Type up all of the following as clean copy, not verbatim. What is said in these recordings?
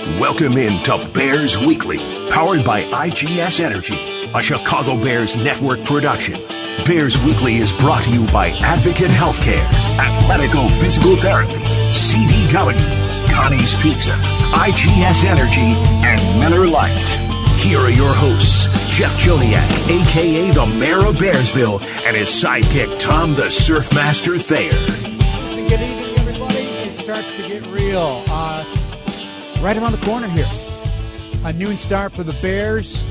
Welcome in to Bears Weekly, powered by IGS Energy, a Chicago Bears network production. Bears Weekly is brought to you by Advocate Healthcare, Athletico Physical Therapy, CDW, Connie's Pizza, IGS Energy, and Miller Lite. Here are your hosts, Jeff Joniak, a.k.a. the Mayor of Bearsville, and his sidekick, Tom the Surfmaster Thayer. Good evening, everybody. It starts to get real. Right around the corner here. A noon start for the Bears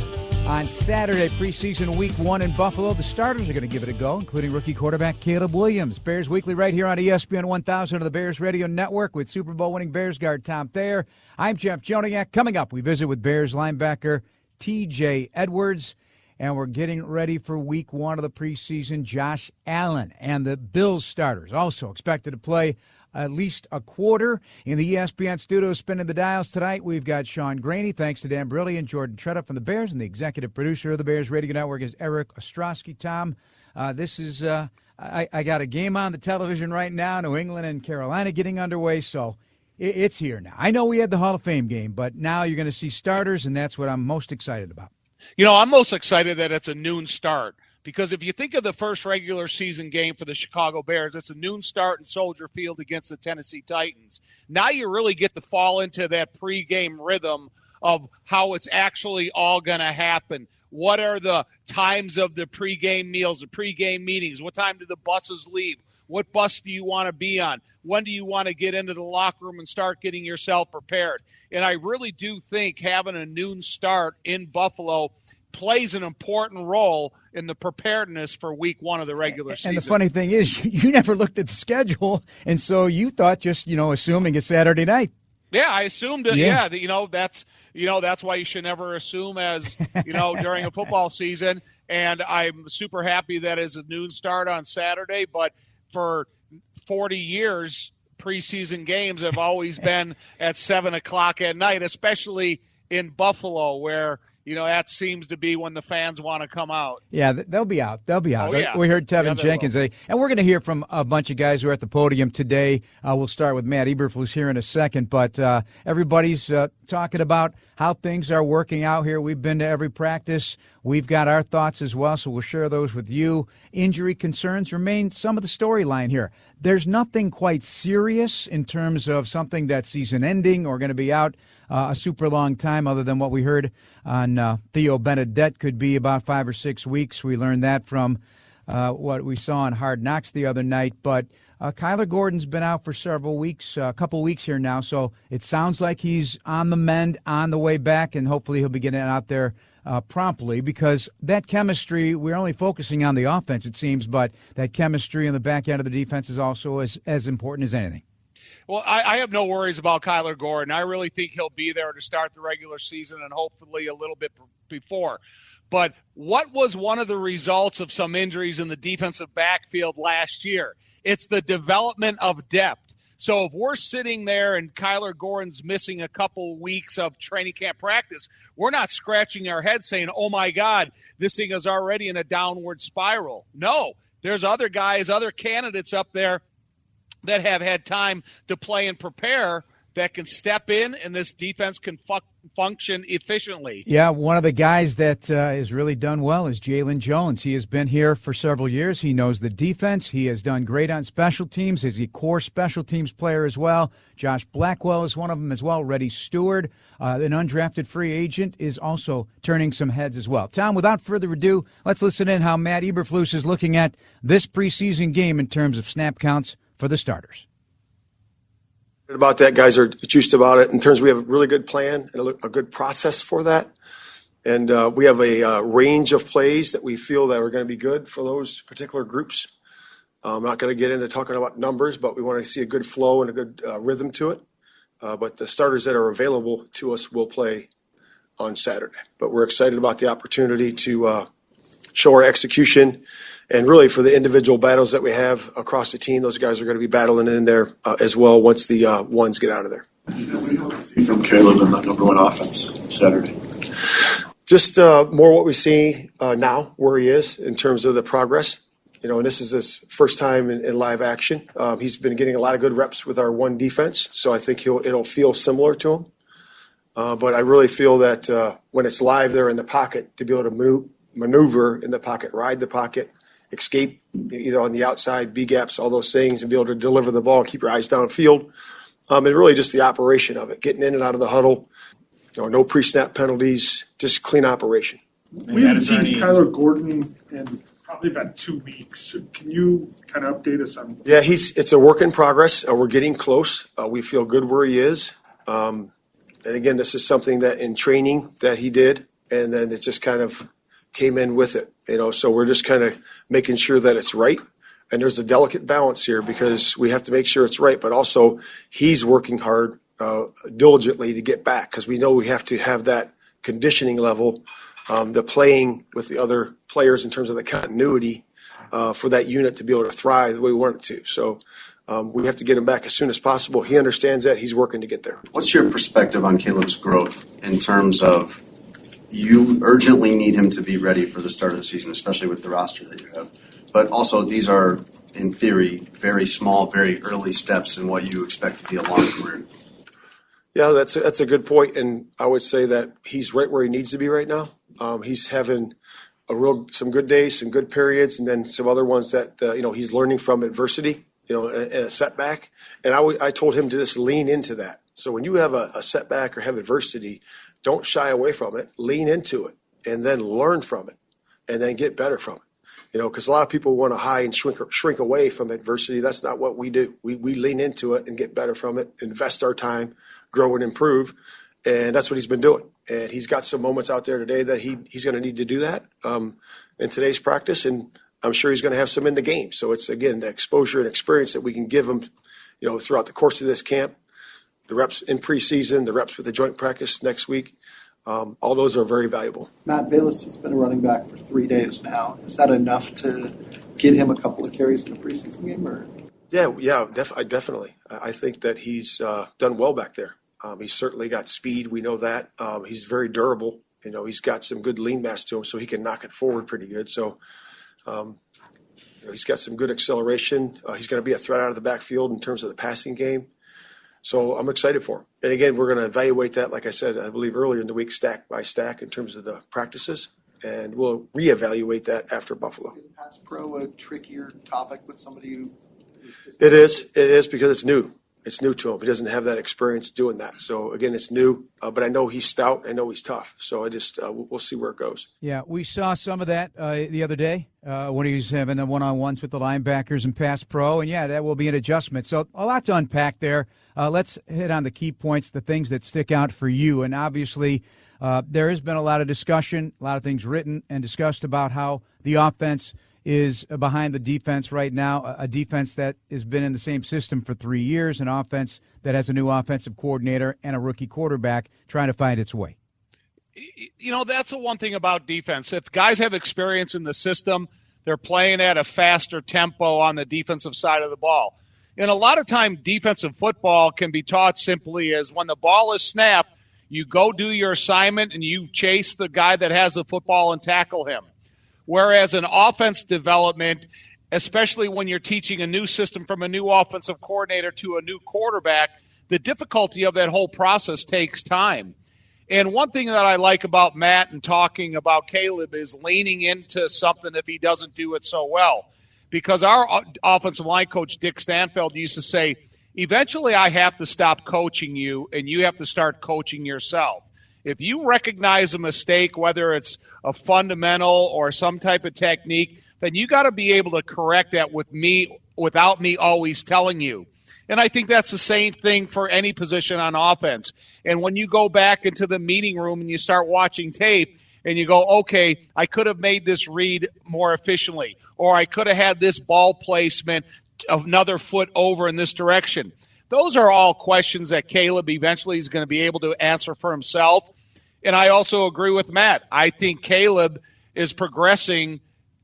on Saturday, preseason week 1 in Buffalo. The starters are going to give it a go, including rookie quarterback Caleb Williams. Bears Weekly right here on ESPN 1000 of the Bears Radio Network with Super Bowl winning Bears guard Tom Thayer. I'm Jeff Joniak. Coming up, we visit with Bears linebacker T.J. Edwards, and we're getting ready for week 1 of the preseason. Josh Allen and the Bills starters also expected to play at least a quarter. In the ESPN studios spinning the dials tonight, we've got Sean Graney. Thanks to Dan Brilli and Jordan Tretta from the Bears, and the executive producer of the Bears Radio Network is Eric Ostrowski. Tom, this is I got a game on the television right now, New England and Carolina getting underway, so it's here now. I know we had the Hall of Fame game, but now you're going to see starters, and that's what I'm most excited about. You know, I'm most excited that it's a noon start. Because if you think of the first regular season game for the Chicago Bears, it's a noon start in Soldier Field against the Tennessee Titans. Now you really get to fall into that pregame rhythm of how it's actually all going to happen. What are the times of the pregame meals, the pregame meetings? What time do the buses leave? What bus do you want to be on? When do you want to get into the locker room and start getting yourself prepared? And I really do think having a noon start in Buffalo plays an important role in the preparedness for week 1 of the regular season. And the funny thing is, you never looked at the schedule, and so you thought just, assuming it's Saturday night. Yeah, I assumed it. Yeah, that's why you should never assume as, during a football season. And I'm super happy that it's a noon start on Saturday, but for 40 years, preseason games have always been at 7 o'clock at night, especially in Buffalo, where that seems to be when the fans want to come out. Yeah, they'll be out. They'll be out. Oh, yeah. We heard Tevin Jenkins say, and we're going to hear from a bunch of guys who are at the podium today. We'll start with Matt Eberflus here in a second, but everybody's talking about how things are working out here. We've been to every practice. We've got our thoughts as well, so we'll share those with you. Injury concerns remain some of the storyline here. There's nothing quite serious in terms of something that's season-ending or going to be out a super long time, other than what we heard on Theo Benedette could be about 5 or 6 weeks. We learned that from what we saw on Hard Knocks the other night. But Kyler Gordon's been out for several weeks, a couple weeks here now, so it sounds like he's on the mend, on the way back, and hopefully he'll be getting out there promptly, because that chemistry, we're only focusing on the offense, it seems, but that chemistry on the back end of the defense is also as important as anything. Well, I have no worries about Kyler Gordon. I really think he'll be there to start the regular season and hopefully a little bit before. But what was one of the results of some injuries in the defensive backfield last year? It's the development of depth. So if we're sitting there and Kyler Gordon's missing a couple weeks of training camp practice, we're not scratching our head saying, oh, my God, this thing is already in a downward spiral. No, there's other guys, other candidates up there that have had time to play and prepare that can step in, and this defense can function efficiently. Yeah, one of the guys that has really done well is Jalen Jones. He has been here for several years. He knows the defense. He has done great on special teams. He's a core special teams player as well. Josh Blackwell is one of them as well. Reddy Stewart, an undrafted free agent, is also turning some heads as well. Tom, without further ado, let's listen in how Matt Eberflus is looking at this preseason game in terms of snap counts for the starters. About that, guys are juiced about it. In terms, we have a really good plan and a good process for that, and we have a range of plays that we feel that are going to be good for those particular groups. I'm not going to get into talking about numbers, but we want to see a good flow and a good rhythm to it. But the starters that are available to us will play on Saturday. But we're excited about the opportunity to show our execution. And really, for the individual battles that we have across the team, those guys are going to be battling in there as well once the ones get out of there. What do you hope to see from Caleb in the number 1 offense Saturday? Just more what we see now, where he is in terms of the progress. And this is his first time in live action. He's been getting a lot of good reps with our one defense, so I think it'll feel similar to him. But I really feel that when it's live there in the pocket, to be able to maneuver in the pocket, ride the pocket, escape either on the outside, B gaps, all those things, and be able to deliver the ball and keep your eyes downfield. And really just the operation of it, getting in and out of the huddle, no pre-snap penalties, just clean operation. We haven't seen Kyler Gordon in probably about 2 weeks. Can you kind of update us on? Yeah, it's a work in progress. We're getting close. We feel good where he is. And again, this is something that in training that he did, and then it just kind of came in with it. So we're just kind of making sure that it's right. And there's a delicate balance here because we have to make sure it's right, but also he's working hard, diligently to get back because we know we have to have that conditioning level, the playing with the other players in terms of the continuity for that unit to be able to thrive the way we want it to. So we have to get him back as soon as possible. He understands that. He's working to get there. What's your perspective on Caleb's growth in terms of you urgently need him to be ready for the start of the season, especially with the roster that you have? But also these are, in theory, very small, very early steps in what you expect to be a long career. Yeah, that's a good point, and I would say that he's right where he needs to be right now. He's having some good days, some good periods, and then some other ones that he's learning from adversity, and a setback. And I told him to just lean into that. So when you have a setback or have adversity, don't shy away from it. Lean into it, and then learn from it, and then get better from it. Because a lot of people want to hide and shrink away from adversity. That's not what we do. We lean into it and get better from it, invest our time, grow and improve, and that's what he's been doing. And he's got some moments out there today that he's going to need to do that in today's practice, and I'm sure he's going to have some in the game. So it's, again, the exposure and experience that we can give him throughout the course of this camp, the reps in preseason, the reps with the joint practice next week. All those are very valuable. Matt Balis has been a running back for 3 days now. Is that enough to get him a couple of carries in a preseason game? Or? Yeah, definitely. I think that he's done well back there. He's certainly got speed. We know that. He's very durable. He's got some good lean mass to him, so he can knock it forward pretty good. So he's got some good acceleration. He's going to be a threat out of the backfield in terms of the passing game. So I'm excited for him. And again, we're going to evaluate that, like I said, I believe earlier in the week, stack by stack in terms of the practices. And we'll reevaluate that after Buffalo. Is pass pro a trickier topic with somebody who? It is because it's new. It's new to him. He doesn't have that experience doing that. So, again, it's new. But I know he's stout. I know he's tough. So we'll see where it goes. Yeah, we saw some of that the other day when he was having the one-on-ones with the linebackers and pass pro. And, yeah, that will be an adjustment. So a lot to unpack there. Let's hit on the key points, the things that stick out for you. And, obviously, there has been a lot of discussion, a lot of things written and discussed about how the offense is behind the defense right now, a defense that has been in the same system for 3 years, an offense that has a new offensive coordinator and a rookie quarterback trying to find its way. That's the one thing about defense. If guys have experience in the system, they're playing at a faster tempo on the defensive side of the ball. And a lot of time defensive football can be taught simply as when the ball is snapped, you go do your assignment and you chase the guy that has the football and tackle him. Whereas an offense development, especially when you're teaching a new system from a new offensive coordinator to a new quarterback, the difficulty of that whole process takes time. And one thing that I like about Matt and talking about Caleb is leaning into something if he doesn't do it so well. Because our offensive line coach, Dick Stanfield, used to say, eventually I have to stop coaching you and you have to start coaching yourself. If you recognize a mistake, whether it's a fundamental or some type of technique, then you got to be able to correct that with me without me always telling you. And I think that's the same thing for any position on offense. And when you go back into the meeting room and you start watching tape and you go, okay, I could have made this read more efficiently, or I could have had this ball placement another foot over in this direction. Those are all questions that Caleb eventually is going to be able to answer for himself. And I also agree with Matt. I think Caleb is progressing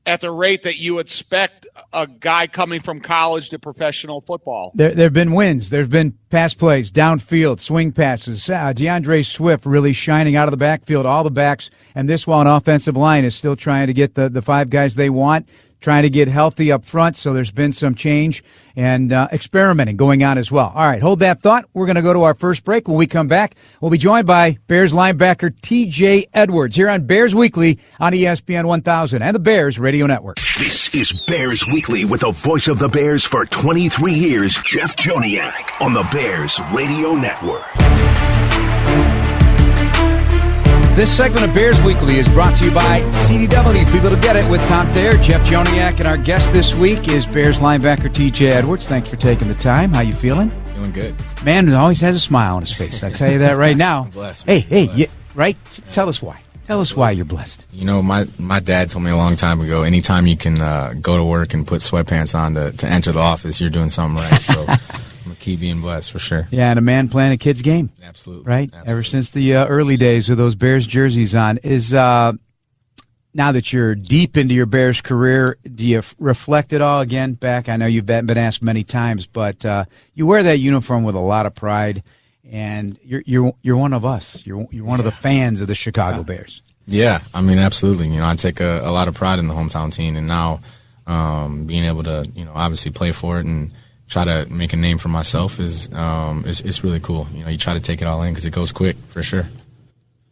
at the rate that you expect a guy coming from college to professional football. There have been wins. There have been pass plays, downfield, swing passes. DeAndre Swift really shining out of the backfield, all the backs. And this one offensive line is still trying to get the five guys they want trying to get healthy up front, so there's been some change and experimenting going on as well. All right, hold that thought. We're going to go to our first break. When we come back, we'll be joined by Bears linebacker T.J. Edwards here on Bears Weekly on ESPN 1000 and the Bears Radio Network. This is Bears Weekly with the voice of the Bears for 23 years, Jeff Joniak, on the Bears Radio Network. This segment of Bears Weekly is brought to you by CDW. People to get it with Tom Thayer, Jeff Joniak, and our guest this week is Bears linebacker T.J. Edwards. Thanks for taking the time. How you feeling? Feeling good. Man always has a smile on his face. I tell you that right now. Blessed. Hey, Blessed. yeah, right? Tell us why. Tell us why you're blessed. You know, my dad told me a long time ago, anytime you can go to work and put sweatpants on to enter the office, you're doing something right. So I'm going to keep being blessed for sure. Yeah, and a man playing a kid's game. Absolutely. Right? Absolutely. Ever since the early days with those Bears jerseys on. Is now that you're deep into your Bears career, do you reflect it all again back? I know you've been asked many times, but you wear that uniform with a lot of pride, and you're one of us. You're one of the fans of the Chicago Bears. Yeah, I mean, absolutely. You know, I take a lot of pride in the hometown team, and now being able to, you know, obviously play for it and try to make a name for myself is really cool. You know, you try to take it all in because it goes quick for sure.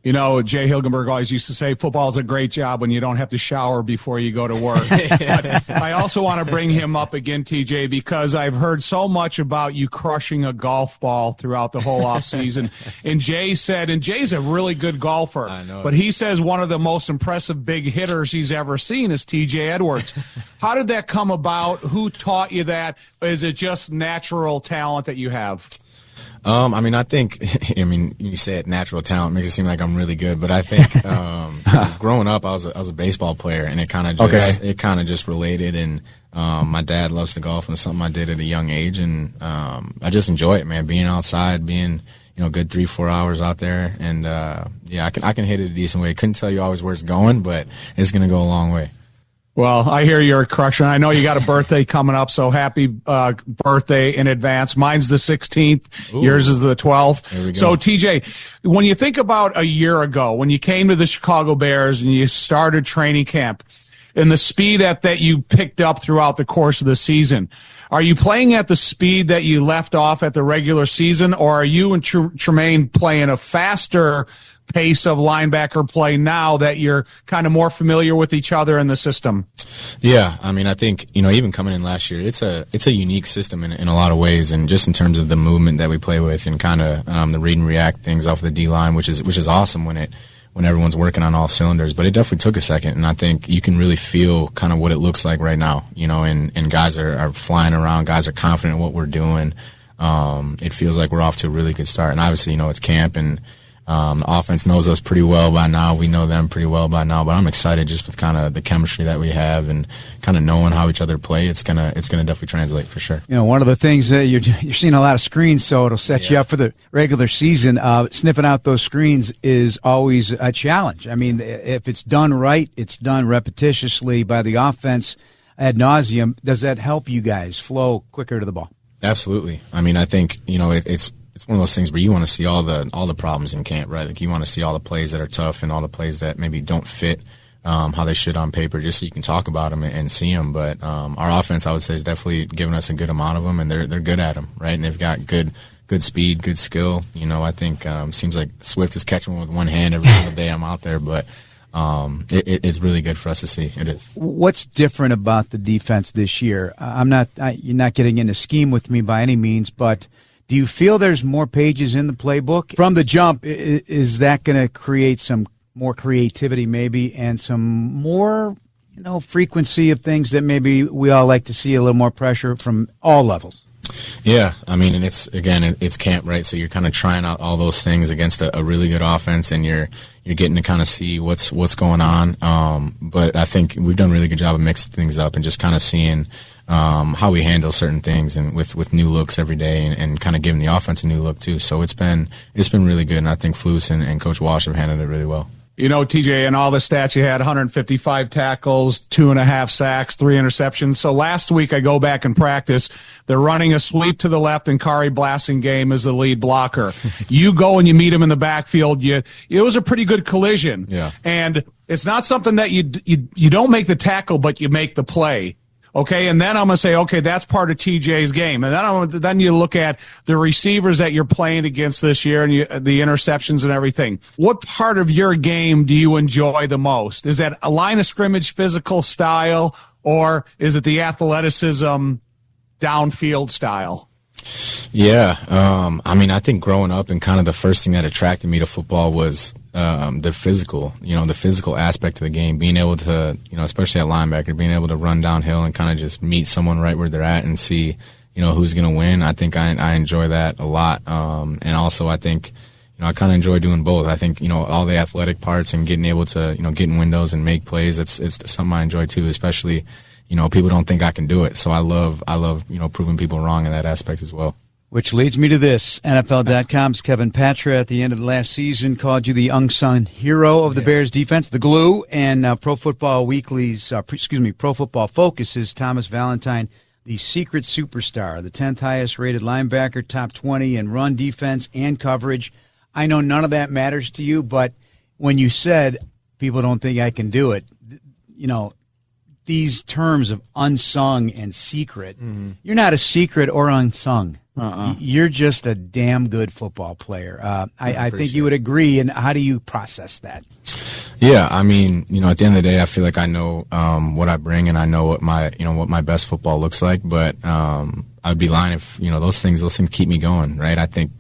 You know, Jay Hilgenberg always used to say football's a great job when you don't have to shower before you go to work. But I also want to bring him up again, TJ, because I've heard so much about you crushing a golf ball throughout the whole offseason. And Jay said, and Jay's a really good golfer, I know. But he says one of the most impressive big hitters he's ever seen is TJ Edwards. How did that come about? Who taught you that? Is it just natural talent that you have? I mean, I think, you said natural talent makes it seem like I'm really good, but I think, growing up, I was a baseball player, and it kind of just related. And, my dad loves to golf, and it's something I did at a young age. And, I just enjoy it, man, being outside, being, you know, good 3-4 hours out there. And, yeah, I can hit it a decent way. Couldn't tell you always where it's going, but it's going to go a long way. Well, I hear you're crushing. I know you got a birthday coming up, so happy birthday in advance. Mine's the 16th. Ooh. Yours is the 12th. There we go. So, TJ, when you think about a year ago, when you came to the Chicago Bears and you started training camp, and the speed that you picked up throughout the course of the season, are you playing at the speed that you left off at the regular season, or are you and Tremaine playing a faster pace of linebacker play now that you're kind of more familiar with each other in the system? Yeah, I mean, I think, you know, even coming in last year, it's a unique system in a lot of ways, and just in terms of the movement that we play with and kind of the read and react things off the D-line, which is awesome when everyone's working on all cylinders. But it definitely took a second, and I think you can really feel kind of what it looks like right now, you know, and guys are flying around, guys are confident in what we're doing. It feels like we're off to a really good start, and obviously, you know, it's camp, and the offense knows us pretty well by now. We know them pretty well by now, but I'm excited just with kind of the chemistry that we have and kind of knowing how each other play. It's gonna definitely translate for sure. You know, one of the things that you're seeing a lot of screens, so it'll set you up for the regular season. Sniffing out those screens is always a challenge. I mean, if it's done right, it's done repetitiously by the offense ad nauseum. Does that help you guys flow quicker to the ball? Absolutely. I mean, I think, you know, it's one of those things where you want to see all the problems in camp, right? Like you want to see all the plays that are tough and all the plays that maybe don't fit how they should on paper, just so you can talk about them and see them. But our offense, I would say, is definitely giving us a good amount of them, and they're good at them, right? And they've got good speed, good skill. You know, I think seems like Swift is catching one with one hand every single day I'm out there, but it's really good for us to see. It is. What's different about the defense this year? You're not getting into scheme with me by any means, but do you feel there's more pages in the playbook? From the jump, is that going to create some more creativity maybe and some more, you know, frequency of things that maybe we all like to see, a little more pressure from all levels? Yeah, I mean, and it's camp, right? So you're kind of trying out all those things against a really good offense, and you're getting to kind of see what's going on. But I think we've done a really good job of mixing things up and just kind of seeing how we handle certain things, and with new looks every day, and kind of giving the offense a new look too. So it's been really good, and I think Flus and Coach Walsh have handled it really well. You know, TJ, in all the stats, you had 155 tackles, 2.5 sacks, 3 interceptions. So last week I go back and practice. They're running a sweep to the left, and Kari Blasingame is the lead blocker. You go and you meet him in the backfield. It was a pretty good collision. Yeah. And It's not something that you don't make the tackle, but you make the play. Okay, and then I'm going to say, okay, that's part of TJ's game. And then you look at the receivers that you're playing against this year and the interceptions and everything. What part of your game do you enjoy the most? Is that a line of scrimmage physical style, or is it the athleticism downfield style? Yeah, I mean, I think growing up and kind of the first thing that attracted me to football was the physical aspect of the game, being able to, especially at linebacker, being able to run downhill and kind of just meet someone right where they're at and see, who's going to win. I think I enjoy that a lot. And also I think, I kind of enjoy doing both. I think, all the athletic parts and getting able to, get in windows and make plays, it's something I enjoy too, especially, people don't think I can do it. So I love, proving people wrong in that aspect as well. Which leads me to this. NFL.com's Kevin Patra at the end of the last season called you the unsung hero of the Bears defense, the glue, and Pro Football Weekly's, Pro Football Focus's Thomas Valentine, the secret superstar, the 10th highest rated linebacker, top 20 in run defense and coverage. I know none of that matters to you, but when you said people don't think I can do it, these terms of unsung and secret, you're not a secret or unsung. You're just a damn good football player. I think you would agree. And how do you process that? Yeah, I mean, at the end of the day, I feel like I know what I bring and I know what my best football looks like. But I'd be lying if those things keep me going, right? I think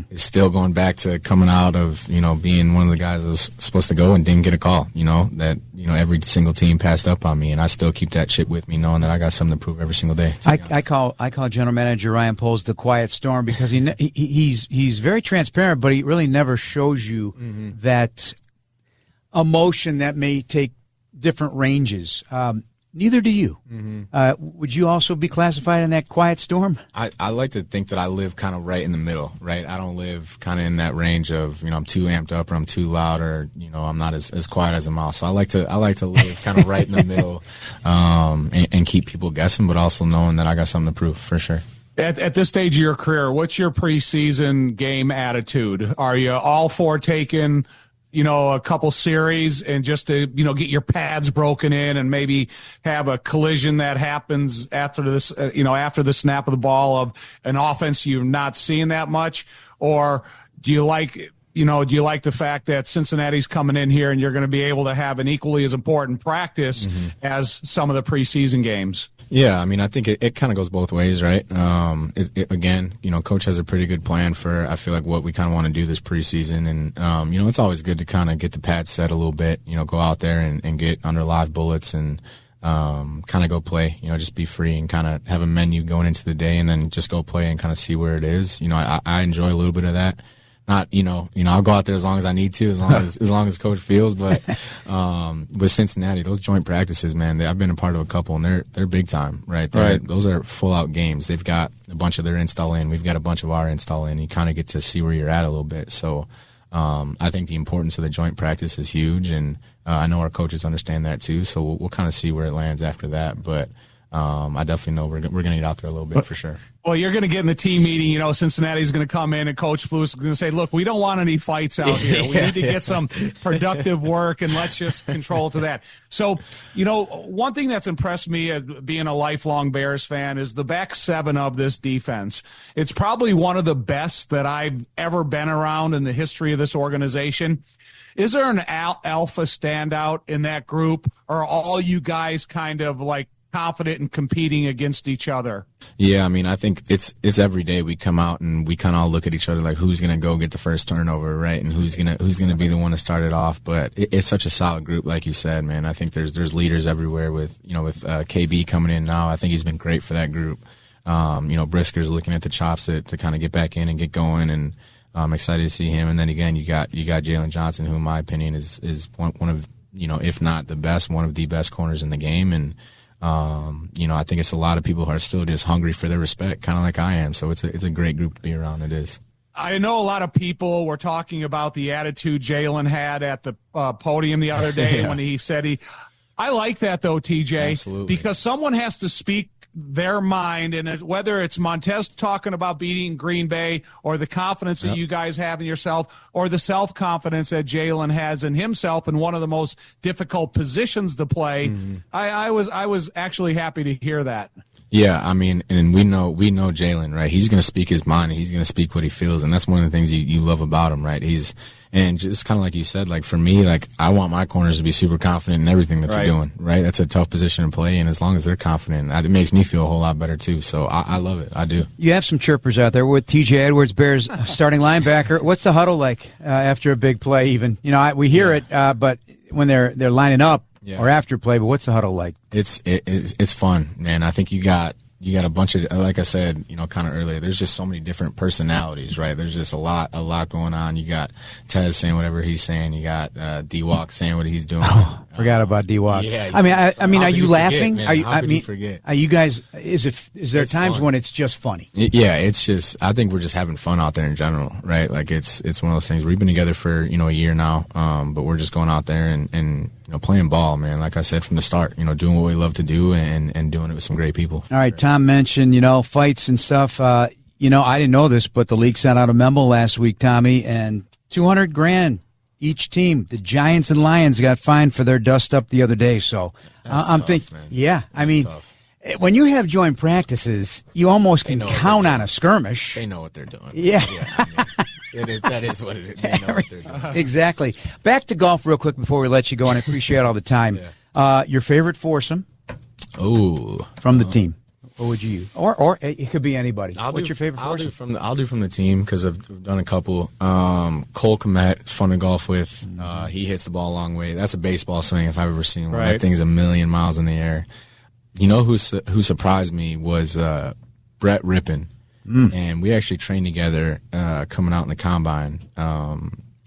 it's still going back to coming out of being one of the guys that was supposed to go and didn't get a call. That every single team passed up on me, and I still keep that shit with me, knowing that I got something to prove every single day. I call General Manager Ryan Poles the quiet storm because he's very transparent, but he really never shows you that emotion that may take different ranges. Neither do you. Would you also be classified in that quiet storm? I like to think that I live kind of right in the middle, right? I don't live kind of in that range of, I'm too amped up or I'm too loud or, I'm not as quiet as a mouse. So I like to live kind of right in the middle and keep people guessing, but also knowing that I got something to prove for sure. At this stage of your career, what's your preseason game attitude? Are you all for taking a couple series and just to, get your pads broken in and maybe have a collision that happens after this, after the snap of the ball of an offense you're not seeing that much? Or do you like the fact that Cincinnati's coming in here and you're going to be able to have an equally as important practice as some of the preseason games? Yeah, I mean, I think it kind of goes both ways, right? Again, Coach has a pretty good plan for, I feel like, what we kind of want to do this preseason. And, it's always good to kind of get the pads set a little bit, go out there and get under live bullets and kind of go play, just be free and kind of have a menu going into the day and then just go play and kind of see where it is. I enjoy a little bit of that. Not, I'll go out there as long as I need to, as long as Coach feels. But with Cincinnati, those joint practices, man, I've been a part of a couple, and they're big time, right? Those are full out games. They've got a bunch of their install in. We've got a bunch of our install in. You kind of get to see where you're at a little bit. So I think the importance of the joint practice is huge, and I know our coaches understand that too. So we'll kind of see where it lands after that, but. I definitely know we're going to get out there a little bit for sure. Well, you're going to get in the team meeting. Cincinnati's going to come in and Coach Flus is going to say, look, we don't want any fights out here. We need to get some productive work and let's just control to that. So, one thing that's impressed me being a lifelong Bears fan is the back seven of this defense. It's probably one of the best that I've ever been around in the history of this organization. Is there an alpha standout in that group, or are all you guys kind of like confident in competing against each other? Yeah, I mean, I think it's every day we come out and we kind of all look at each other like who's going to go get the first turnover, right? And who's going to be the one to start it off. But it's such a solid group, like you said, man. I think there's leaders everywhere with KB coming in now. I think he's been great for that group. Brisker's looking at the chops to kind of get back in and get going, and I'm excited to see him. And then again, you got Jalen Johnson, who in my opinion is one of, if not the best, one of the best corners in the game. And I think it's a lot of people who are still just hungry for their respect, kind of like I am. So it's a great group to be around. It is. I know a lot of people were talking about the attitude Jalen had at the podium the other day when he said I like that though, TJ, Absolutely. Because someone has to speak their mind, and whether it's Montez talking about beating Green Bay or the confidence that you guys have in yourself or the self-confidence that Jalen has in himself in one of the most difficult positions to play, I was actually happy to hear that. Yeah, I mean, and we know Jalen, right? He's going to speak his mind, and he's going to speak what he feels, and that's one of the things you love about him, right? And just kind of like you said, like for me, like I want my corners to be super confident in everything that they're doing, right? That's a tough position to play, and as long as they're confident, it makes me feel a whole lot better too. So I love it. I do. You have some chirpers out there with T.J. Edwards, Bears starting linebacker. What's the huddle like after a big play? Even we hear it, but when they're lining up. Yeah. Or after play, but what's the huddle like? It's fun, man. I think you got a bunch of, like I said, kind of earlier, there's just so many different personalities, right? There's just a lot going on. You got Tez saying whatever he's saying. You got D-Walk saying what he's doing. Oh, forgot about D-Walk. Yeah. I mean, are you laughing? How could you forget? Are you guys, is there times fun when it's just funny? Yeah, it's just, I think we're just having fun out there in general, right? Like it's one of those things. We've been together for, a year now, but we're just going out there and playing ball, man. Like I said from the start, doing what we love to do and doing it with some great people. All right, Tom mentioned, fights and stuff. I didn't know this, but the league sent out a memo last week, Tommy, and $200,000 each team. The Giants and Lions got fined for their dust up the other day. So I'm thinking, when you have joint practices, you almost can count on a skirmish. They know what they're doing. Yeah. That is what it is. They know what they're doing. Exactly. Back to golf real quick before we let you go, and I appreciate all the time. Your favorite foursome from the team. What would you use? Or it could be anybody. What's your favorite foursome? I'll do from the team because I've done a couple. Cole Kmet, fun to golf with. He hits the ball a long way. That's a baseball swing if I've ever seen one. Right. That thing's a million miles in the air. Who surprised me was Brett Rippon. And we actually trained together coming out in the combine.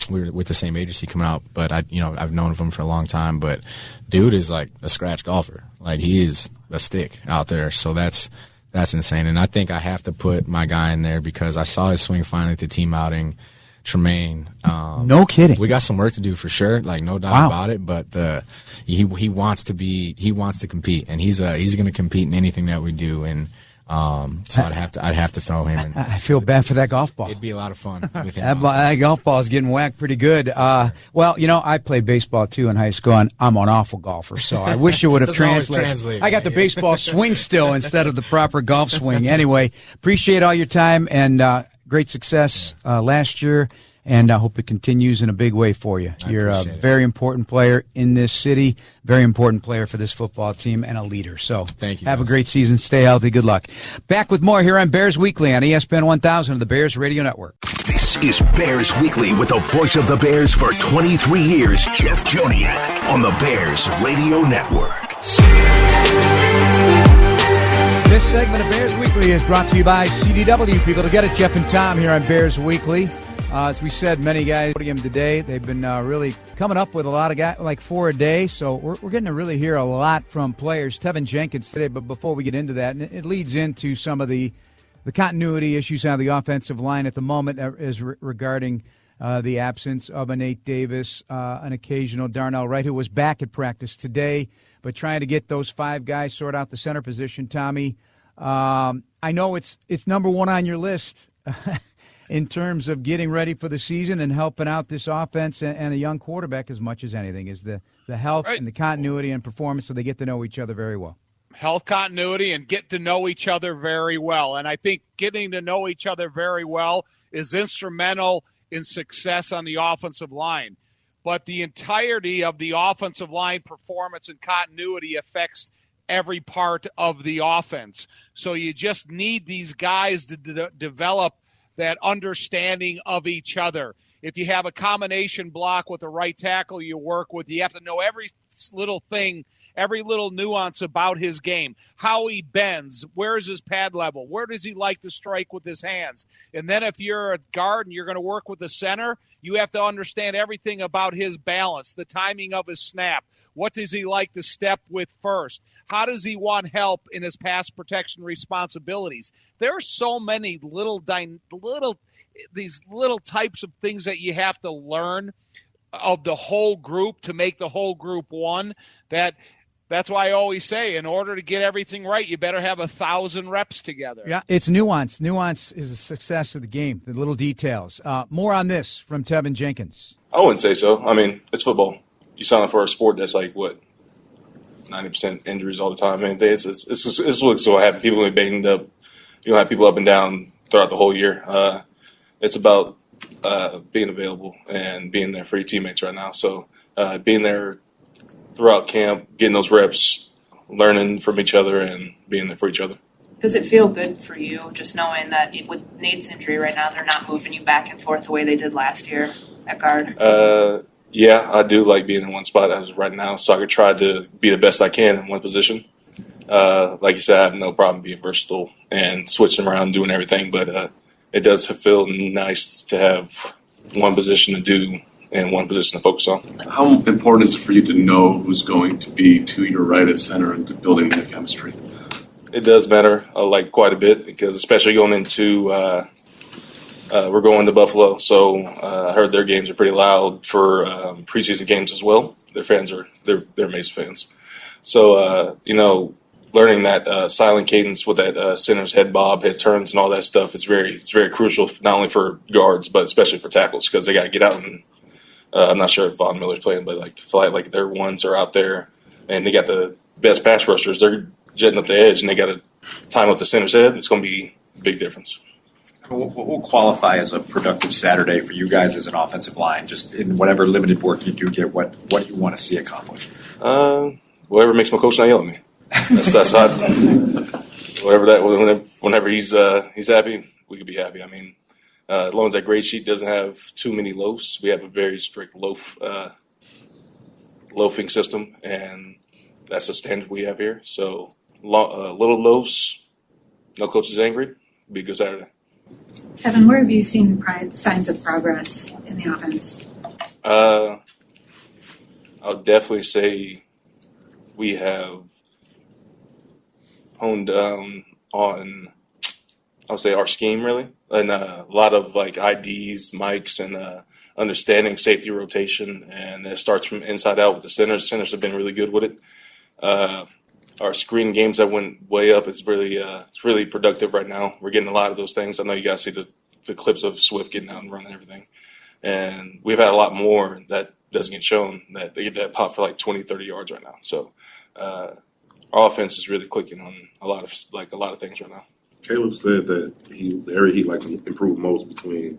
We were with the same agency coming out, but I've known him for a long time. But dude is like a scratch golfer. Like he is a stick out there. So that's insane. And I think I have to put my guy in there because I saw his swing finally at the team outing. Tremaine. No kidding. We got some work to do for sure. Like no doubt about it. But he wants to compete, and he's going to compete in anything that we do. And so I'd have to throw him in. I feel bad for that golf ball. It'd be a lot of fun with him. That golf ball is getting whacked pretty good. I played baseball too in high school, and I'm an awful golfer, so I wish it would have translated. I got the baseball swing still instead of the proper golf swing. Anyway, appreciate all your time and great success last year, and I hope it continues in a big way for you. You're a very important player in this city, very important player for this football team, and a leader. So thank you. Have a great season. Stay healthy. Good luck. Back with more here on Bears Weekly on ESPN 1000 of the Bears Radio Network. This is Bears Weekly with the voice of the Bears for 23 years, Jeff Joniak, on the Bears Radio Network. This segment of Bears Weekly is brought to you by CDW. People to get it, Jeff and Tom here on Bears Weekly. As we said, many guys podium today. They've been really coming up with a lot of guys, like 4 a day. So we're getting to really hear a lot from players. Tevin Jenkins today, but before we get into that, and it leads into some of the continuity issues on the offensive line at the moment is regarding the absence of a Nate Davis, an occasional Darnell Wright, who was back at practice today, but trying to get those five guys sort out the center position. Tommy, I know it's number one on your list. In terms of getting ready for the season and helping out this offense and a young quarterback as much as anything is the health and the continuity and performance so they get to know each other very well. Health, continuity, and get to know each other very well. And I think getting to know each other very well is instrumental in success on the offensive line. But the entirety of the offensive line performance and continuity affects every part of the offense. So you just need these guys to develop that understanding of each other. If you have a combination block with the right tackle you work with, you have to know every little thing, every little nuance about his game, how he bends, where's his pad level, where does he like to strike with his hands. And then if you're a guard and you're going to work with the center, you have to understand everything about his balance, the timing of his snap. What does he like to step with first? How does he want help in his pass protection responsibilities? There are so many these little types of things that you have to learn of the whole group to make the whole group one, that that's why I always say, in order to get everything right, you better have 1,000 reps together. Yeah, it's nuance. Nuance is a success of the game, the little details. More on this from Tevin Jenkins. I wouldn't say so. I mean, it's football. You sign up for a sport that's like, what, 90% injuries all the time. I mean, it's what's going to happen. People get banged up. You don't have people up and down throughout the whole year. It's about being available and being there for your teammates right now. So being there throughout camp, getting those reps, learning from each other, and being there for each other. Does it feel good for you just knowing that with Nate's injury right now, they're not moving you back and forth the way they did last year at guard? Yeah, I do like being in one spot as of right now, so I could try to be the best I can in one position. Like you said, I have no problem being versatile and switching around, doing everything, but it does feel nice to have one position to do and one position to focus on. How important is it for you to know who's going to be to your right at center and to building that chemistry? It does matter, like quite a bit, because especially going into we're going to Buffalo, so I heard their games are pretty loud for preseason games as well. Their fans they're amazing fans. So learning that silent cadence with that center's head bob, head turns, and all that stuff is very crucial, not only for guards but especially for tackles, because they got to get out and I'm not sure if Von Miller's playing, but like their ones are out there and they got the best pass rushers. They're jetting up the edge and they got to time up the center's head. It's going to be a big difference. What will qualify as a productive Saturday for you guys as an offensive line, just in whatever limited work you do get, what you want to see accomplished? Whatever makes my coach not yell at me. That's how whenever he's happy, we could be happy. I mean, as long as that grade sheet doesn't have too many loafs, we have a very strict loafing system, and that's the standard we have here. So little loafs, no coach is angry, it'll be a good Saturday. Tevin, where have you seen signs of progress in the offense? I'll definitely say we have honed down on, I would say, our scheme really, and a lot of like IDs, mics, and understanding safety rotation, and it starts from inside out with the centers. Centers have been really good with it. Our screen games that went way up is really productive right now. We're getting a lot of those things. I know you guys see the clips of Swift getting out and running everything. And we've had a lot more that doesn't get shown that they get that pop for like 20, 30 yards right now. So our offense is really clicking on a lot of things right now. Caleb said that the area he'd like to improve most between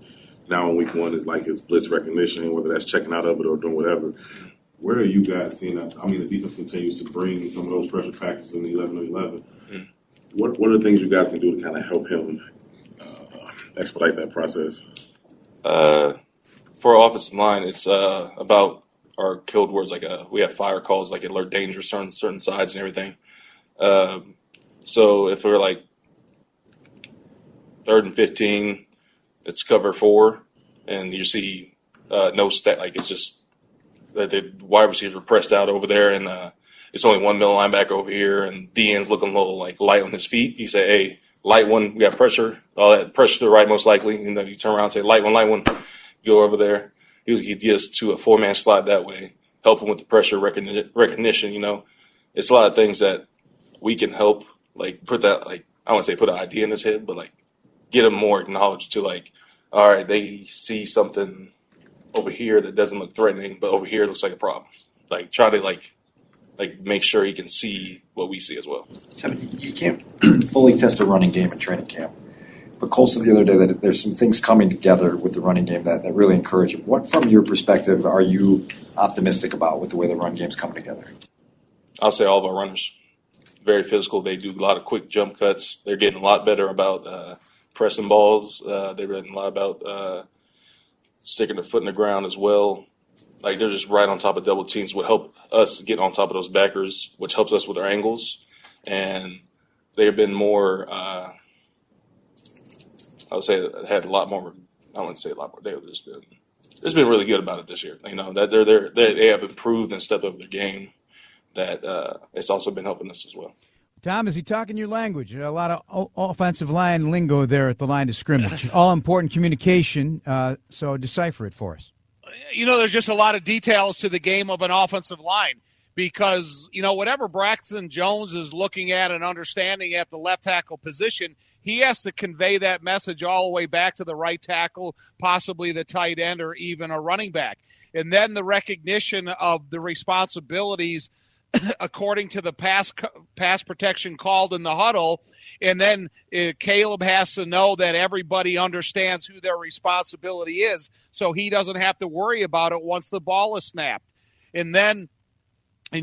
now and week one is like his blitz recognition, whether that's checking out of it or doing whatever. Where are you guys seeing that? I mean, the defense continues to bring some of those pressure packages in the 11-11. Mm. What are the things you guys can do to kind of help him expedite that process? For our offensive line, it's about our killed words. Like we have fire calls, like alert danger, certain sides and everything. So if we're like 3rd and 15, it's cover 4, and you see no stat. Like it's just that the wide receivers are pressed out over there, and it's only one middle linebacker over here, and DN's looking a little like light on his feet. You say, "Hey, light one, we got pressure. All that pressure to the right, most likely." And then you turn around and say, light one, go over there. He gets to a 4-man slide that way, help him with the pressure recognition. It's a lot of things that we can help, like put that, like I wouldn't say put an idea in his head, but like get him more acknowledged to like, all right, they see something over here that doesn't look threatening, but over here looks like a problem. Like try to like make sure he can see what we see as well. You can't fully test a running game in training camp, but Cole said the other day that there's some things coming together with the running game that really encourage him. What, from your perspective, are you optimistic about with the way the run game's coming together? I'll say all of our runners, very physical. They do a lot of quick jump cuts. They're getting a lot better about pressing balls. They're getting a lot about sticking their foot in the ground as well. Like they're just right on top of double teams, would help us get on top of those backers, which helps us with our angles. And they've been more, I would say, had a lot more. I wouldn't say a lot more. They've just been really good about it this year. That they have improved and stepped up their game. That it's also been helping us as well. Tom, is he talking your language? A lot of offensive line lingo there at the line of scrimmage. All important communication, so decipher it for us. There's just a lot of details to the game of an offensive line. because, whatever Braxton Jones is looking at and understanding at the left tackle position, he has to convey that message all the way back to the right tackle, possibly the tight end or even a running back. And then the recognition of the responsibilities according to the pass protection called in the huddle. And then Caleb has to know that everybody understands who their responsibility is, so he doesn't have to worry about it once the ball is snapped. And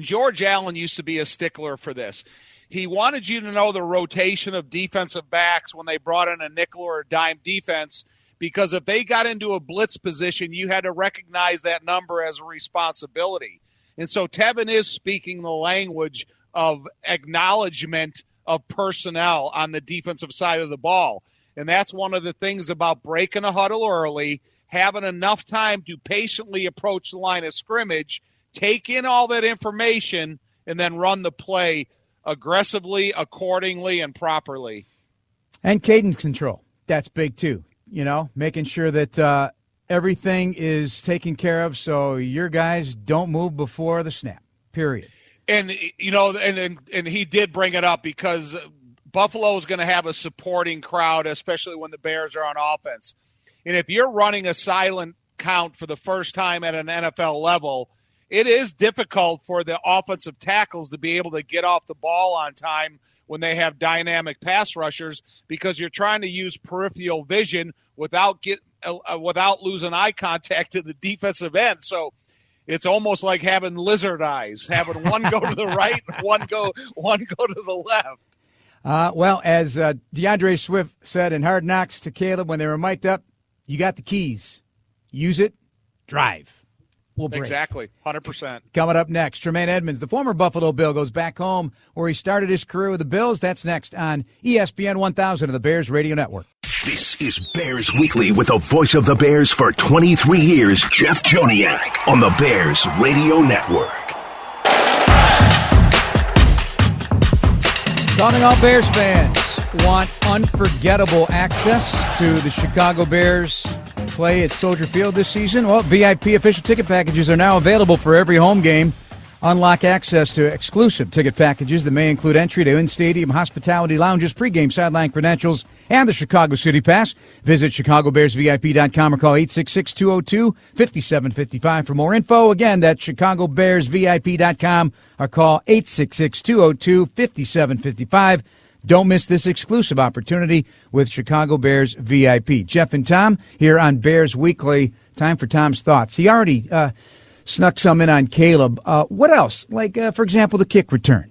George Allen used to be a stickler for this. He wanted you to know the rotation of defensive backs when they brought in a nickel or a dime defense, because if they got into a blitz position, you had to recognize that number as a responsibility. And so Tevin is speaking the language of acknowledgement of personnel on the defensive side of the ball. And that's one of the things about breaking a huddle early, having enough time to patiently approach the line of scrimmage, take in all that information, and then run the play aggressively, accordingly, and properly. And cadence control. That's big too. Making sure that everything is taken care of so your guys don't move before the snap, period. And, and he did bring it up because Buffalo is going to have a supporting crowd, especially when the Bears are on offense. And if you're running a silent count for the first time at an NFL level, it is difficult for the offensive tackles to be able to get off the ball on time when they have dynamic pass rushers, because you're trying to use peripheral vision without losing eye contact to the defensive end. So it's almost like having lizard eyes, having one go to the right, one go to the left. Well, as DeAndre Swift said in Hard Knocks to Caleb when they were mic'd up, you got the keys. Use it, drive. We'll break. Exactly, 100%. Coming up next, Tremaine Edmunds, the former Buffalo Bill, goes back home where he started his career with the Bills. That's next on ESPN 1000 of the Bears Radio Network. This is Bears Weekly with the voice of the Bears for 23 years, Jeff Joniak, on the Bears Radio Network. Calling all Bears fans. Want unforgettable access to the Chicago Bears play at Soldier Field this season? Well, VIP official ticket packages are now available for every home game. Unlock access to exclusive ticket packages that may include entry to in-stadium hospitality lounges, pregame sideline credentials, and the Chicago City Pass. Visit ChicagoBearsVIP.com or call 866-202-5755 for more info. Again, that's ChicagoBearsVIP.com or call 866-202-5755. Don't miss this exclusive opportunity with Chicago Bears VIP. Jeff and Tom here on Bears Weekly. Time for Tom's thoughts. He already snuck some in on Caleb. What else? Like, for example, the kick return.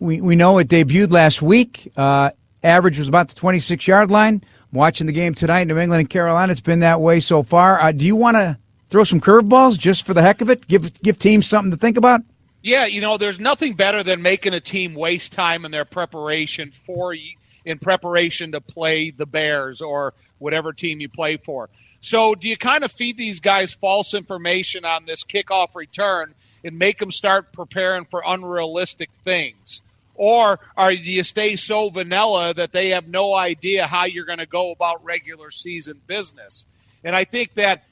We know it debuted last week. Average was about the 26-yard line. Watching the game tonight, New England and Carolina, it's been that way so far. Do you want to throw some curveballs just for the heck of it? Give teams something to think about? Yeah, there's nothing better than making a team waste time in their preparation to play the Bears or whatever team you play for. So do you kind of feed these guys false information on this kickoff return and make them start preparing for unrealistic things? Or do you stay so vanilla that they have no idea how you're going to go about regular season business? And I think that,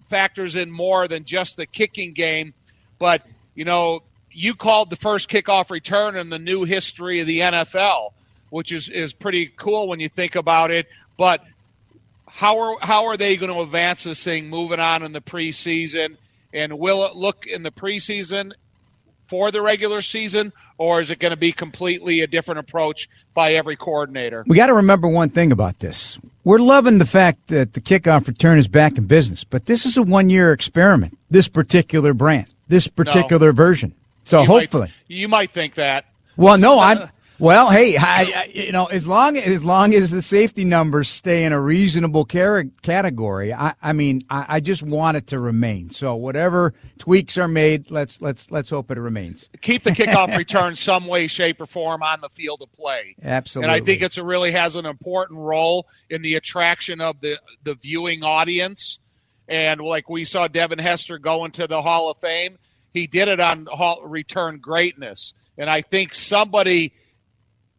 factors in more than just the kicking game. But, you called the first kickoff return in the new history of the NFL, which is pretty cool when you think about it. But how are they going to advance this thing moving on in the preseason? And will it look in the preseason for the regular season, or is it going to be completely a different approach by every coordinator? We got to remember one thing about this. We're loving the fact that the kickoff return is back in business, but this is a one-year experiment, this particular brand, this particular version. So hopefully. You might think that. Well, no, Well, hey, as long as the safety numbers stay in a reasonable category, I just want it to remain. So whatever tweaks are made, let's hope it remains. Keep the kickoff return some way, shape, or form on the field of play. Absolutely. And I think it really has an important role in the attraction of the viewing audience. And like we saw Devin Hester go into the Hall of Fame, he did it on return greatness. And I think somebody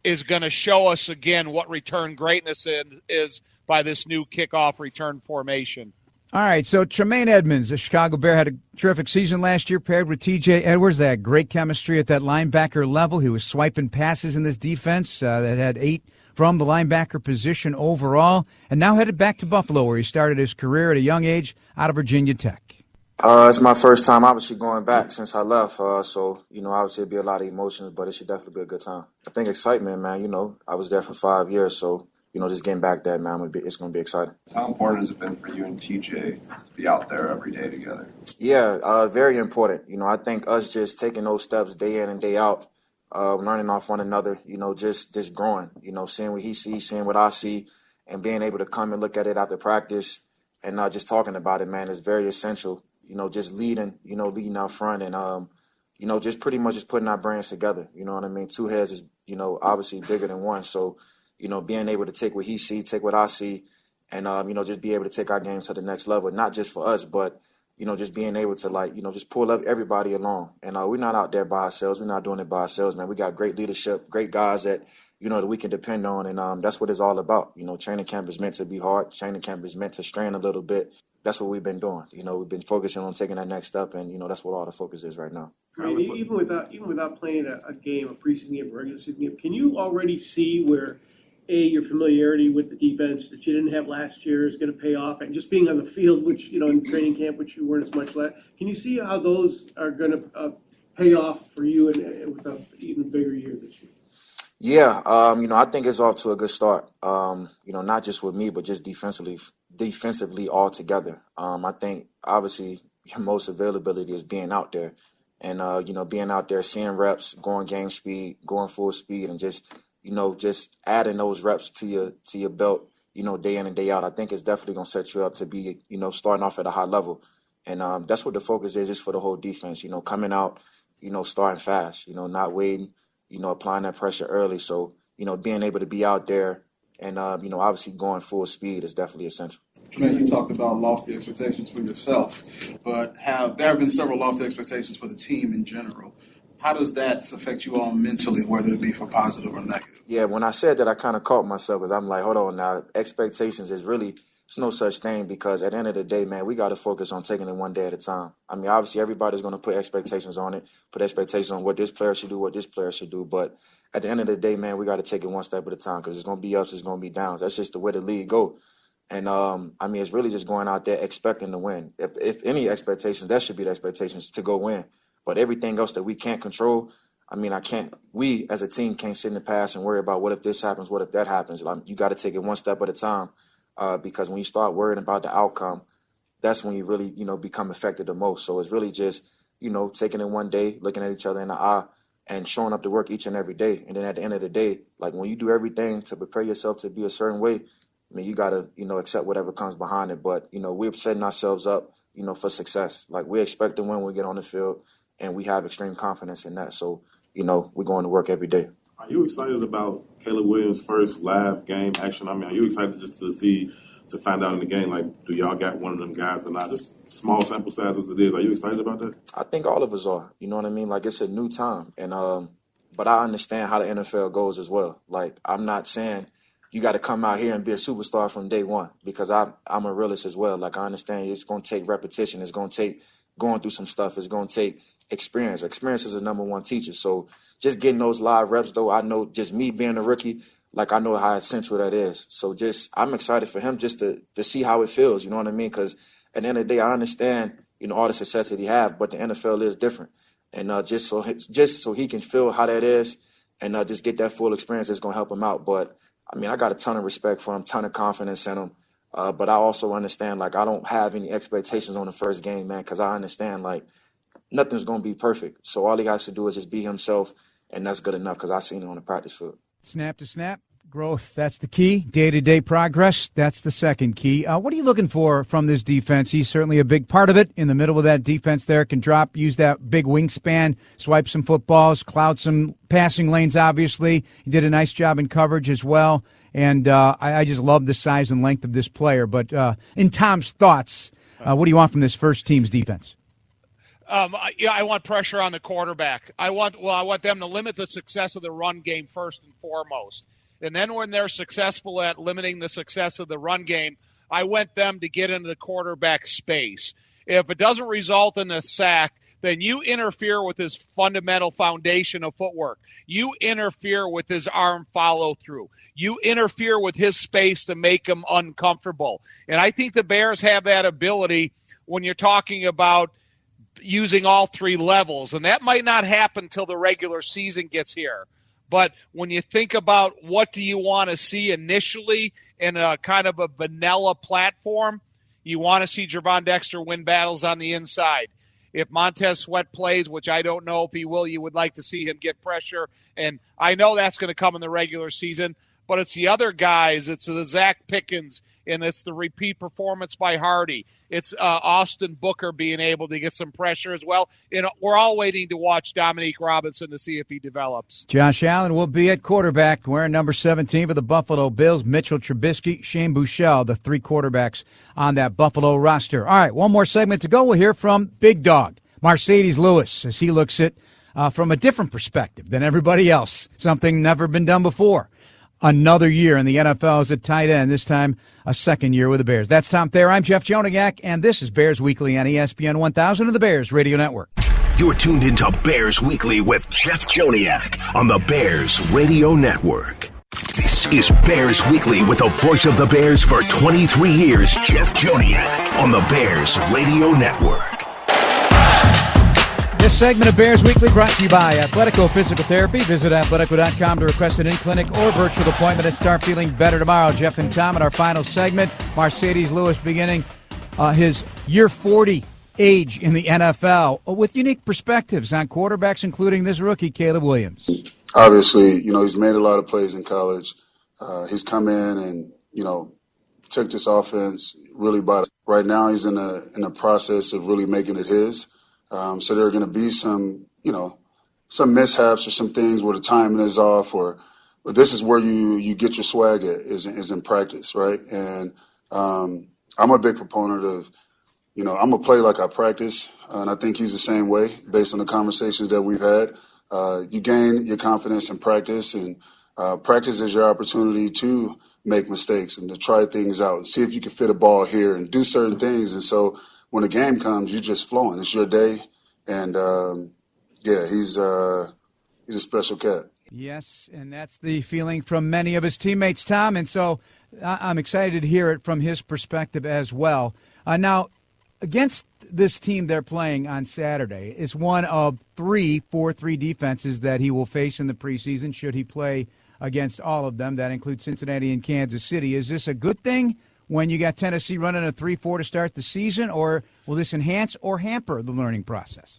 is going to show us again what return greatness is by this new kickoff return formation. All right, so Tremaine Edmunds, a Chicago Bear, had a terrific season last year, paired with T.J. Edwards. They had great chemistry at that linebacker level. He was swiping passes in this defense that had 8 from the linebacker position overall, and now headed back to Buffalo, where he started his career at a young age out of Virginia Tech. It's my first time, obviously, going back since I left. So, obviously it'll be a lot of emotions, but it should definitely be a good time. I think excitement, man. I was there for 5 years, so just getting back there, man, it's going to be exciting. How important has it been for you and TJ to be out there every day together? Yeah, very important. I think us just taking those steps day in and day out, learning off one another, just growing, seeing what he sees, seeing what I see, and being able to come and look at it after practice and just talking about it, man, is very essential. Just leading out front and, just pretty much just putting our brains together. You know what I mean? 2 heads is, obviously bigger than one. So, being able to take what he see, take what I see, and, just be able to take our game to the next level, not just for us, but, just being able to, just pull up everybody along. And we're not out there by ourselves. We're not doing it by ourselves, man. We got great leadership, great guys that, that we can depend on. And that's what it's all about. Training camp is meant to be hard. Training camp is meant to strain a little bit. That's what we've been doing. We've been focusing on taking that next step, and that's what all the focus is right now. I mean, even without playing a game, a preseason game, a regular season game, can you already see where your familiarity with the defense that you didn't have last year is going to pay off, and just being on the field, which in training camp, which you weren't as much last? Can you see how those are going to pay off for you and with an even bigger year this year? Yeah, I think it's off to a good start. Not just with me, but just defensively altogether. I think obviously your most availability is being out there, and being out there, seeing reps, going game speed, going full speed, and just adding those reps to your belt, day in and day out. I think it's definitely going to set you up to be, starting off at a high level, and that's what the focus is just for the whole defense. Coming out, starting fast, not waiting. Applying that pressure early. So, being able to be out there and, obviously going full speed is definitely essential. Tremaine, you talked about lofty expectations for yourself, but there have been several lofty expectations for the team in general. How does that affect you all mentally, whether it be for positive or negative? Yeah, when I said that, I kind of caught myself because I'm like, hold on now. Expectations is really, it's no such thing because at the end of the day, man, we got to focus on taking it one day at a time. I mean, obviously, everybody's going to put expectations on it, put expectations on what this player should do, what this player should do. But at the end of the day, man, we got to take it one step at a time because it's going to be ups, it's going to be downs. That's just the way the league go. And, it's really just going out there expecting to win. If any expectations, that should be the expectations to go win. But everything else that we can't control, we as a team can't sit in the past and worry about what if this happens, what if that happens. You got to take it one step at a time. Because when you start worrying about the outcome, that's when you really, become affected the most. So it's really just, taking it one day, looking at each other in the eye and showing up to work each and every day. And then at the end of the day, like when you do everything to prepare yourself to be a certain way, you got to, accept whatever comes behind it. But, we're setting ourselves up, for success. Like we expect to win when we get on the field and we have extreme confidence in that. So, we're going to work every day. Are you excited about Caleb Williams' first live game action? are you excited just to find out in the game, like, do y'all got one of them guys or not? Just small sample size as it is. Are you excited about that? I think all of us are. You know what I mean? Like, it's a new time. And but I understand how the NFL goes as well. Like, I'm not saying you got to come out here and be a superstar from day one because I'm a realist as well. Like, I understand it's going to take repetition. It's going to take going through some stuff. It's going to take experience. Experience is the number one teacher. So just getting those live reps, though, I know just me being a rookie, like I know how essential that is. So I'm excited for him just to see how it feels, you know what I mean? Because at the end of the day, I understand, all the success that he have, but the NFL is different. And just so he can feel how that is and just get that full experience, it's going to help him out. But, I got a ton of respect for him, ton of confidence in him. But I also understand, like, I don't have any expectations on the first game, man, because I understand, like, nothing's going to be perfect. So all he has to do is just be himself, and that's good enough because I've seen it on the practice field. Snap to snap, growth, that's the key. Day-to-day progress, that's the second key. What are you looking for from this defense? He's certainly a big part of it. In the middle of that defense there, can drop, use that big wingspan, swipe some footballs, cloud some passing lanes, obviously. He did a nice job in coverage as well. And I just love the size and length of this player. But in Tom's thoughts, what do you want from this first team's defense? I want pressure on the quarterback. I want them to limit the success of the run game first and foremost. And then when they're successful at limiting the success of the run game, I want them to get into the quarterback space. If it doesn't result in a sack, then you interfere with his fundamental foundation of footwork. You interfere with his arm follow-through. You interfere with his space to make him uncomfortable. And I think the Bears have that ability when you're talking about using all three levels. And that might not happen until the regular season gets here. But when you think about what do you want to see initially in a kind of a vanilla platform, you want to see Gervon Dexter win battles on the inside. If Montez Sweat plays, which I don't know if he will, you would like to see him get pressure. And I know that's going to come in the regular season, but it's the other guys. It's the Zach Pickens, and it's the repeat performance by Hardy. It's Austin Booker being able to get some pressure as well. We're all waiting to watch Dominique Robinson to see if he develops. Josh Allen will be at quarterback, wearing number 17 for the Buffalo Bills. Mitchell Trubisky, Shane Buechele, the three quarterbacks on that Buffalo roster. All right, one more segment to go. We'll hear from Big Dog, Mercedes Lewis, as he looks at from a different perspective than everybody else, something never been done before. Another year in the NFL as a tight end, this time a second year with the Bears. That's Tom Thayer. I'm Jeff Joniak, and this is Bears Weekly on ESPN 1000 of the Bears Radio Network. You're tuned into Bears Weekly with Jeff Joniak on the Bears Radio Network. This is Bears Weekly with the voice of the Bears for 23 years, Jeff Joniak, on the Bears Radio Network. This segment of Bears Weekly brought to you by Athletico Physical Therapy. Visit athletico.com to request an in-clinic or virtual appointment and start feeling better tomorrow. Jeff and Tom in our final segment. Mercedes Lewis beginning his year 40 age in the NFL with unique perspectives on quarterbacks, including this rookie, Caleb Williams. Obviously, he's made a lot of plays in college. He's come in and, took this offense really by it. Right now he's in the process of really making it his. So there are going to be some mishaps or some things where the timing is off, but this is where you get your swag at is in practice, right? And I'm a big proponent of, I'm gonna play like I practice, and I think he's the same way based on the conversations that we've had. You gain your confidence in practice, and practice is your opportunity to make mistakes and to try things out and see if you can fit a ball here and do certain things. And so when the game comes, you're just flowing. It's your day, and he's a special cat. Yes, and that's the feeling from many of his teammates, Tom. And so I'm excited to hear it from his perspective as well. Now, against this team they're playing on Saturday is one of 3 4-3 defenses that he will face in the preseason. Should he play against all of them? That includes Cincinnati and Kansas City. Is this a good thing when you got Tennessee running a 3-4 to start the season, or will this enhance or hamper the learning process?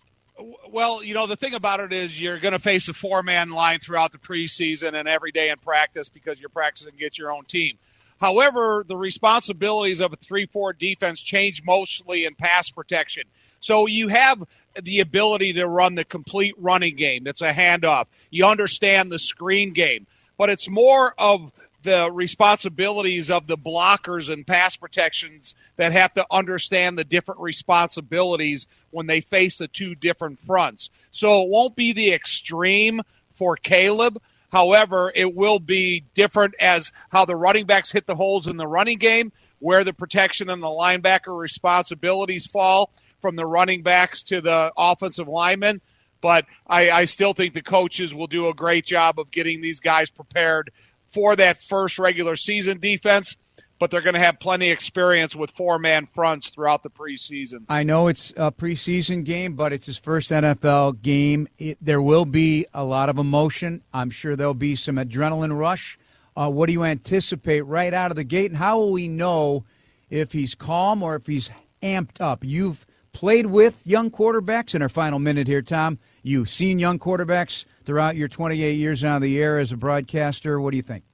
Well, the thing about it is you're going to face a 4-man line throughout the preseason and every day in practice because you're practicing against your own team. However, the responsibilities of a 3-4 defense change mostly in pass protection. So you have the ability to run the complete running game. That's a handoff. You understand the screen game. But it's more of the responsibilities of the blockers and pass protections that have to understand the different responsibilities when they face the two different fronts. So it won't be the extreme for Caleb. However, it will be different as how the running backs hit the holes in the running game, where the protection and the linebacker responsibilities fall from the running backs to the offensive linemen. But I still think the coaches will do a great job of getting these guys prepared for that first regular season defense, but they're going to have plenty of experience with 4-man fronts throughout the preseason. I know it's a preseason game, but it's his first NFL game. There will be a lot of emotion. I'm sure there'll be some adrenaline rush. What do you anticipate right out of the gate, and how will we know if he's calm or if he's amped up? You've played with young quarterbacks in our final minute here, Tom. You've seen young quarterbacks throughout your 28 years on the air as a broadcaster. What do you think?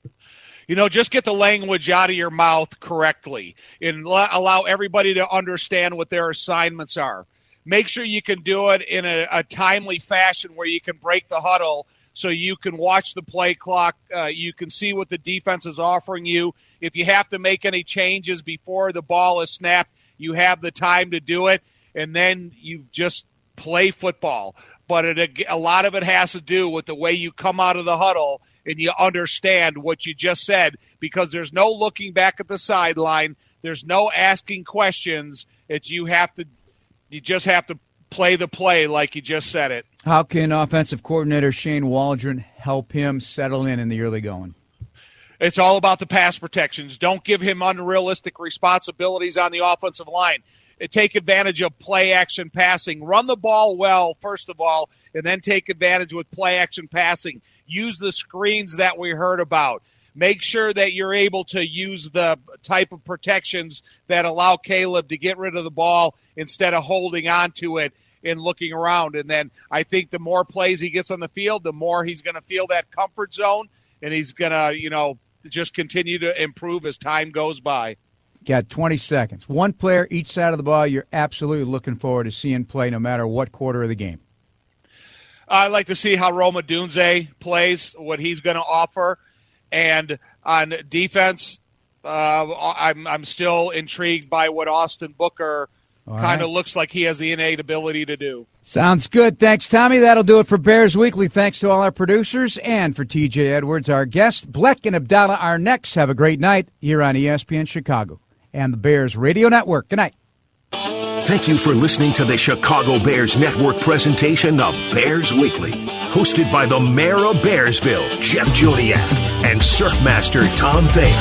Just get the language out of your mouth correctly and allow everybody to understand what their assignments are. Make sure you can do it in a timely fashion where you can break the huddle so you can watch the play clock. You can see what the defense is offering you. If you have to make any changes before the ball is snapped, you have the time to do it, and then you just play football. But a lot of it has to do with the way you come out of the huddle and you understand what you just said, because there's no looking back at the sideline. There's no asking questions. You just have to play the play like you just said it. How can offensive coordinator Shane Waldron help him settle in the early going? It's all about the pass protections. Don't give him unrealistic responsibilities on the offensive line. Take advantage of play-action passing. Run the ball well, first of all, and then take advantage with play-action passing. Use the screens that we heard about. Make sure that you're able to use the type of protections that allow Caleb to get rid of the ball instead of holding on to it and looking around. And then I think the more plays he gets on the field, the more he's going to feel that comfort zone, and he's going to, just continue to improve as time goes by. Got 20 seconds. One player each side of the ball you're absolutely looking forward to seeing play no matter what quarter of the game. I'd like to see how Roma Dunze plays, what he's going to offer. And on defense, I'm still intrigued by what Austin Booker kind of looks like he has the innate ability to do. Sounds good. Thanks, Tommy. That'll do it for Bears Weekly. Thanks to all our producers and for TJ Edwards, our guest. Bleck and Abdallah are next. Have a great night here on ESPN Chicago and the Bears Radio Network. Good night. Thank you for listening to the Chicago Bears Network presentation of Bears Weekly, hosted by the Mayor of Bearsville, Jeff Jodiak, and Surfmaster Tom Thayer.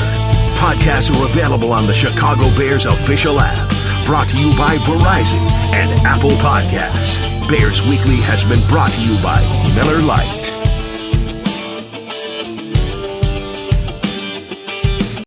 Podcasts are available on the Chicago Bears official app, brought to you by Verizon and Apple Podcasts. Bears Weekly has been brought to you by Miller Lite.